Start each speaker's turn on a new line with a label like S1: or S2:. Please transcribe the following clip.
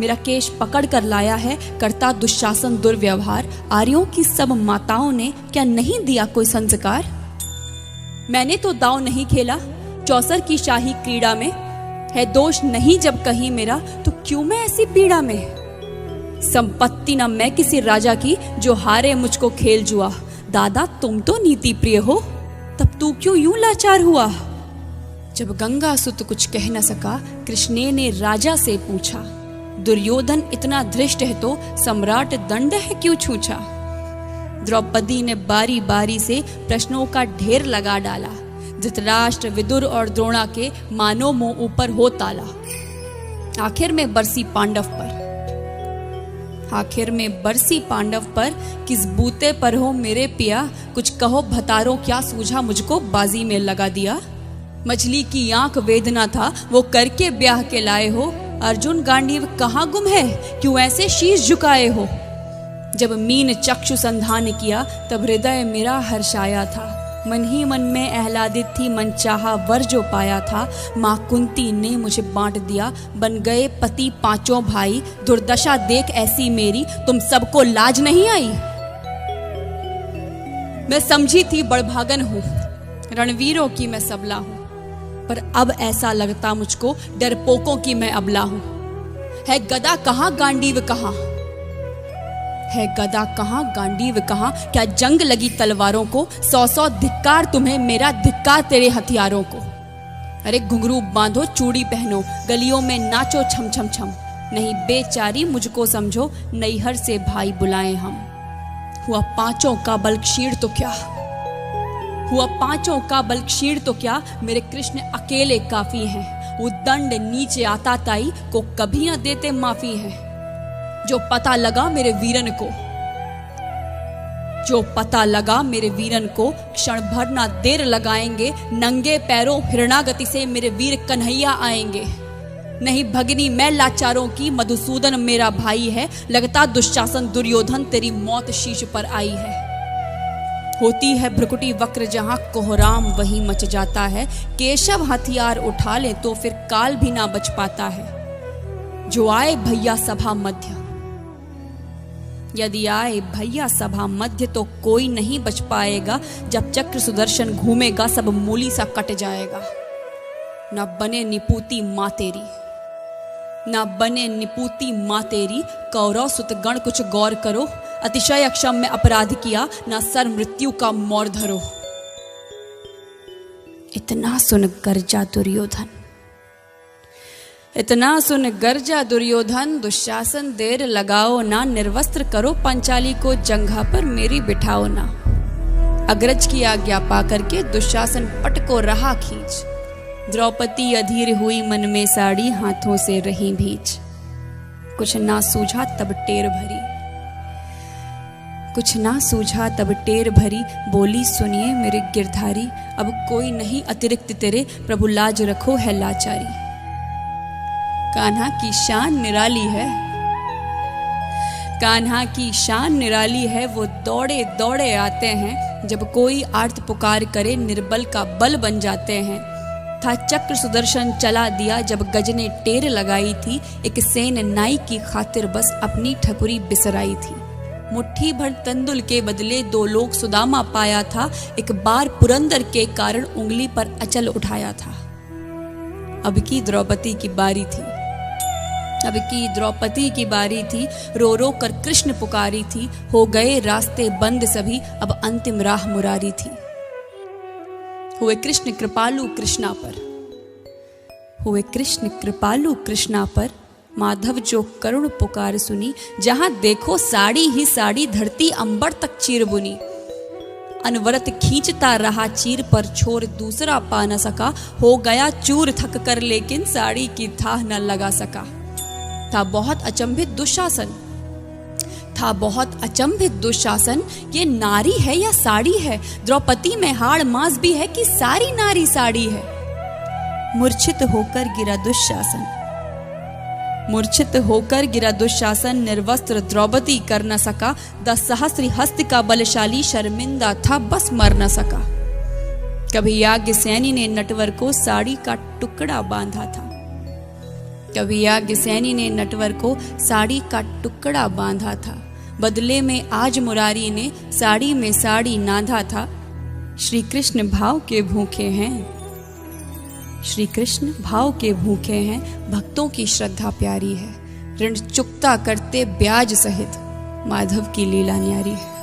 S1: मेरा केश पकड़ कर लाया है, करता दुशासन दुर्व्यवहार। आर्यों की सब माताओं ने क्या नहीं दिया कोई संस्कार? मैंने तो दांव नहीं खेला चौसर की शाही क्रीड़ा में, है दोष नहीं जब कहीं मेरा, तो क्यों मैं ऐसी पीड़ा में? संपत्ति न मैं किसी राजा की, जो हारे मुझको खेल जुआ। दादा तुम तो नीति प्रिय हो, तब तू क्यों यूं लाचार हुआ? जब गंगा सुत कुछ कह न सका, कृष्णे ने राजा से पूछा। दुर्योधन इतना धृष्ट है तो सम्राट दंड है क्यों छूछा? द्रौपदी ने बारी बारी से प्रश्नों का ढेर लगा डाला। धृतराष्ट्र, विदुर और द्रोणा के मानो मुंह ऊपर हो ताला। आखिर में बरसी पांडव पर, किस बूते पर हो मेरे पिया? कुछ कहो भतारो क्या सूझा मुझको बाजी में लगा दिया? मछली की आंख वेदना था वो करके ब्याह के लाए हो। अर्जुन गांडीव कहाँ गुम है, क्यों ऐसे शीश झुकाए हो? जब मीन चक्षु संधान किया, तब हृदय मेरा हर्षाया था। मन ही मन में आह्लादित थी, मन चाहा वर जो पाया था। माँ कुंती ने मुझे बांट दिया, बन गए पति पांचों भाई। दुर्दशा देख ऐसी मेरी, तुम सबको लाज नहीं आई? मैं समझी थी बड़भागन हूँ, रणवीरों की मैं सबला हूँ, पर अब ऐसा लगता मुझको डरपोकों की मैं अबला हूँ। है गदा कहाँ गांडीव कहाँ, है गदा कहाँ गांडीव कहाँ? क्या जंग लगी तलवारों को? 100 धिक्कार तुम्हें, मेरा धिक्कार तेरे हथियारों को। अरे घुंघरू बांधो चूड़ी पहनो, गलियों में नाचो छम छम छम। नहीं बेचारी मुझको समझो, नैहर से भाई बुलाएं हम। हुआ पांचों का बल क्षीण तो क्या, मेरे कृष्ण अकेले काफी हैं। वो दंड नीचे आता ताई को कभी न देते माफी है। जो पता लगा मेरे वीरन को, क्षण भर ना देर लगाएंगे। नंगे पैरों हिरणागति से मेरे वीर कन्हैया आएंगे। नहीं भगनी मैं लाचारों की, मधुसूदन मेरा भाई है। लगता दुशासन दुर्योधन तेरी मौत शीश पर आई है। होती है भ्रुकुटी वक्र जहां कोहराम वहीं मच जाता है। केशव हथियार उठा ले तो फिर काल भी ना बच पाता है। जो आए भैया सभा मध्य, यदि आए भैया सभा मध्य, तो कोई नहीं बच पाएगा। जब चक्र सुदर्शन घूमेगा, सब मूली सा कट जाएगा। न बने निपूती माँ तेरी, कौरव सुत गण कुछ गौर करो। अतिशय अक्षम में अपराध किया, न सर मृत्यु का मोर धरो। इतना सुन गर्जा दुर्योधन, दुशासन देर लगाओ ना। निर्वस्त्र करो पंचाली को, जंघा पर मेरी बिठाओ ना। अग्रज की आज्ञा पा करके दुशासन पट को रहा खींच। द्रौपदी अधीर हुई मन में साड़ी, हाथों से रही भीज। कुछ ना सूझा तब टेर भरी, बोली सुनिए मेरे गिरधारी। अब कोई नहीं अतिरिक्त तेरे, प्रभु लाज रखो है लाचारी। कान्हा की शान निराली है, वो दौड़े दौड़े आते हैं। जब कोई आर्त पुकार करे, निर्बल का बल बन जाते हैं। था चक्र सुदर्शन चला दिया, जब गज ने टेर लगाई थी। एक सेन नाई की खातिर बस अपनी ठकुरी बिसराई थी। मुट्ठी भर तंदुल के बदले 2 लोग सुदामा पाया था। एक बार पुरंदर के कारण उंगली पर अचल उठाया था। अब की द्रौपदी की बारी थी, रो रो कर कृष्ण पुकारी थी। हो गए रास्ते बंद सभी, अब अंतिम राह मुरारी थी। हुए कृष्ण कृपालु कृष्णा पर, माधव जो करुण पुकार सुनी। जहां देखो साड़ी ही साड़ी, धरती अंबर तक चीर बुनी। अनवरत खींचता रहा चीर पर, छोर दूसरा पा न सका। हो गया चूर थक कर, लेकिन साड़ी की थाह न लगा सका। था बहुत अचंभित दुशासन, ये नारी है या साड़ी है? द्रौपदी में हाड़ मांस भी है कि सारी नारी साड़ी है? मूर्छित होकर गिरा दुशासन, निर्वस्त्र द्रौपदी कर न सका। 10 सहस्त्र हस्त का बलशाली, शर्मिंदा था बस मर न सका। कभी याज्ञसेनी ने नटवर को साड़ी का टुकड़ा बांधा था। कवि याज्ञसेनी ने नटवर को साड़ी का टुकड़ा बांधा था, बदले में आज मुरारी ने साड़ी में साड़ी नाधा था। श्री कृष्ण भाव के भूखे हैं, श्री कृष्ण भाव के भूखे हैं, भक्तों की श्रद्धा प्यारी है। ऋण चुकता करते ब्याज सहित, माधव की लीला न्यारी है।